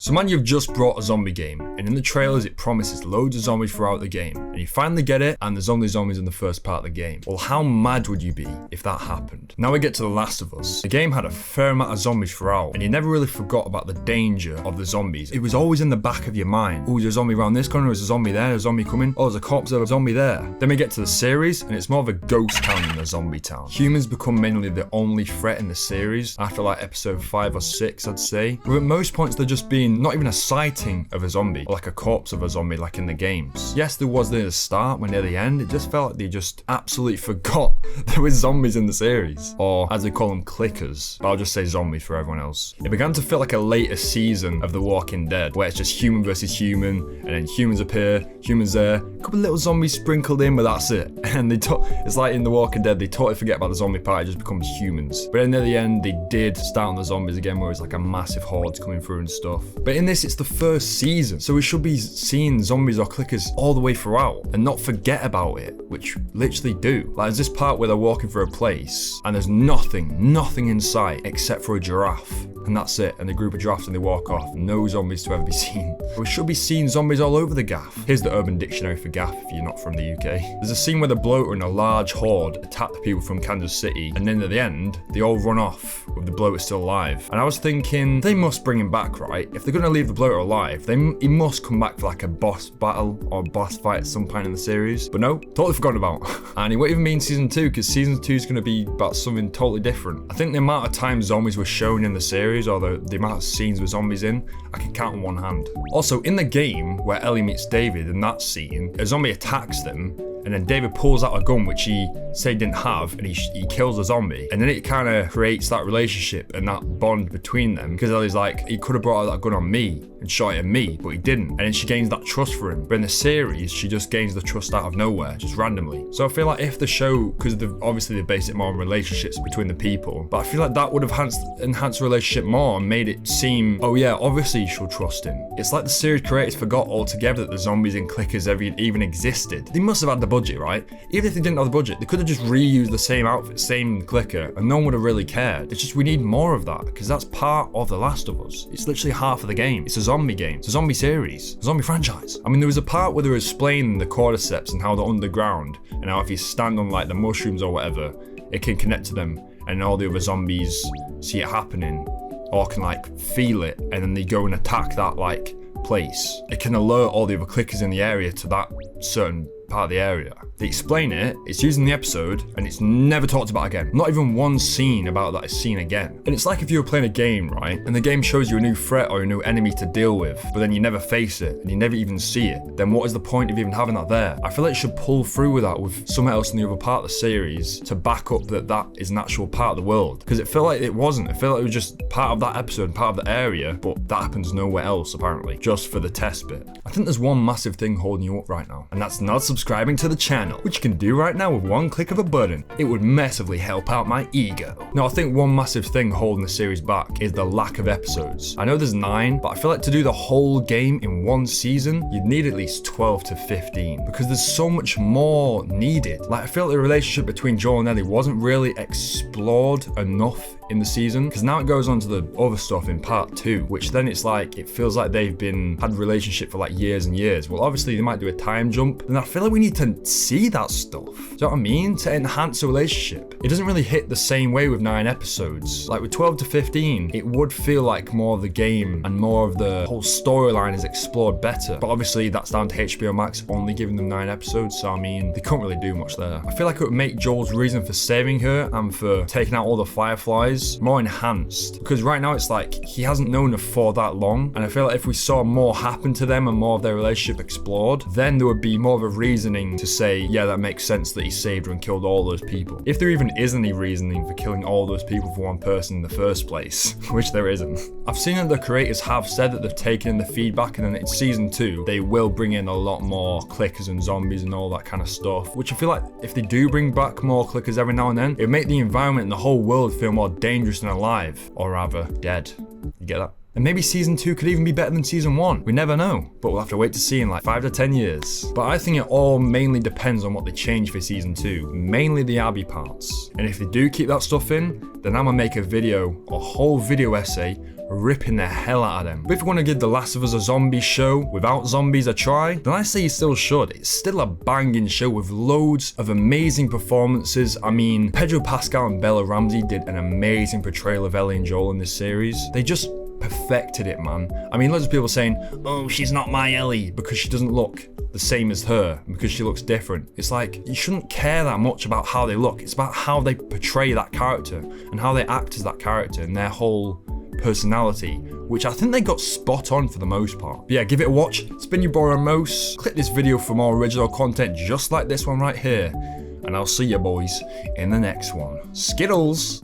So man, you've just brought a zombie game, and in the trailers it promises loads of zombies throughout the game, and you finally get it, and there's only zombies in the first part of the game. Well, how mad would you be if that happened? Now we get to The Last of Us. The game had a fair amount of zombies throughout, and you never really forgot about the danger of the zombies. It was always in the back of your mind. Oh, there's a zombie around this corner, there's a zombie there, there's a zombie coming. Oh, there's a corpse of a zombie there. Then we get to the series, and it's more of a ghost town than a zombie town. Humans become mainly the only threat in the series, after like episode 5 or 6, I'd say. But at most points they're just being not even a sighting of a zombie, or like a corpse of a zombie like in the games. Yes, there was near the start, but near the end, it just felt like they just absolutely forgot there was zombies in the series. Or as they call them, clickers. But I'll just say zombies for everyone else. It began to feel like a later season of The Walking Dead, where it's just human versus human, and then humans appear, humans there, a couple of little zombies sprinkled in, but that's it. And it's like in The Walking Dead, they totally forget about the zombie part, it just becomes humans. But then near the end, they did start on the zombies again, where it's like a massive horde coming through and stuff. But in this, it's the first season, so we should be seeing zombies or clickers all the way throughout and not forget about it, which literally do. Like there's this part where they're walking through a place and there's nothing in sight except for a giraffe. And that's it, and a group of giraffes, and they walk off. No zombies to ever be seen. We should be seeing zombies all over the gaff. Here's the Urban Dictionary for gaff if you're not from the UK. There's a scene where the bloater and a large horde attack the people from Kansas City, and then at the end, they all run off with the bloater still alive. And I was thinking, they must bring him back, right? If they're gonna leave the bloater alive, he must come back for like a boss battle or boss fight at some point in the series. But no, totally forgotten about. And it won't even mean season 2, because season 2 is gonna be about something totally different. I think the amount of times zombies were shown in the series, or the amount of scenes with zombies in, I can count on one hand. Also, in the game where Ellie meets David, in that scene, a zombie attacks them, and then David pulls out a gun which he said he didn't have, and he kills the zombie. And then it kind of creates that relationship and that bond between them, because Ellie's like, he could have brought out that gun on me and shot it at me, but he didn't. And then she gains that trust for him. But in the series, she just gains the trust out of nowhere, just randomly. So I feel like if the show, because obviously they base it more on relationships between the people, but I feel like that would have enhanced the relationship more and made it seem, oh yeah, obviously she'll trust him. It's like the series creators forgot altogether that the zombies and clickers even existed. They must have had the budget, right? Even if they didn't have the budget, they could have just reused the same outfit, same clicker, and no one would have really cared. It's just we need more of that, because that's part of The Last of Us. It's literally half of the game. It's a zombie game. It's a zombie series. A zombie franchise. I mean, there was a part where they were explaining the cordyceps and how they're underground, and how if you stand on like the mushrooms or whatever, it can connect to them, and all the other zombies see it happening, or can like feel it, and then they go and attack that like place. It can alert all the other clickers in the area to that certain part of the area. They explain it, it's used in the episode, and it's never talked about again. Not even one scene about that is seen again. And it's like if you were playing a game, right? And the game shows you a new threat or a new enemy to deal with, but then you never face it, and you never even see it. Then what is the point of even having that there? I feel like it should pull through with that with something else in the other part of the series to back up that is an actual part of the world. Because it felt like it wasn't. It felt like it was just part of that episode, part of the area, but that happens nowhere else apparently, just for the test bit. I think there's one massive thing holding you up right now, and that's not subscribing to the channel, which you can do right now with one click of a button. It would massively help out my ego. Now, I think one massive thing holding the series back is the lack of episodes. I know there's 9, but I feel like to do the whole game in one season, you'd need at least 12 to 15, because there's so much more needed. Like, I feel like the relationship between Joel and Ellie wasn't really explored enough in the season, because now it goes on to the other stuff in part 2, which then it's like, it feels like they've had a relationship for like years and years. Well, obviously they might do a time jump, and I feel like we need to see that stuff. Do you know what I mean? To enhance a relationship. It doesn't really hit the same way with 9 episodes. Like with 12 to 15, it would feel like more of the game and more of the whole storyline is explored better. But obviously that's down to HBO Max only giving them 9 episodes, so I mean, they couldn't really do much there. I feel like it would make Joel's reason for saving her and for taking out all the fireflies more enhanced, because right now it's like he hasn't known her for that long, and I feel like if we saw more happen to them and more of their relationship explored, then there would be more of a reasoning to say, yeah, that makes sense that he saved her and killed all those people. If there even is any reasoning for killing all those people for one person in the first place, which there isn't. I've seen that the creators have said that they've taken in the feedback, and then in season 2 they will bring in a lot more clickers and zombies and all that kind of stuff, which I feel like if they do bring back more clickers every now and then, it would make the environment and the whole world feel more dangerous and alive, or rather dead. You get that? And maybe season 2 could even be better than season 1. We never know, but we'll have to wait to see in like 5 to 10 years. But I think it all mainly depends on what they change for season 2, mainly the Abby parts. And if they do keep that stuff in, then I'm gonna make a whole video essay ripping the hell out of them. But if you want to give The Last of Us a zombie show without zombies a try, then I say you still should. It's still a banging show with loads of amazing performances. I mean, Pedro Pascal and Bella Ramsey did an amazing portrayal of Ellie and Joel in this series. They just perfected it, man. I mean, loads of people saying, oh, she's not my Ellie because she doesn't look the same as her, because she looks different. It's like, you shouldn't care that much about how they look. It's about how they portray that character and how they act as that character and their whole personality, which I think they got spot on for the most part. But yeah, give it a watch. It's been your boy Ramos. Click this video for more original content just like this one right here. And I'll see you boys in the next one. Skittles!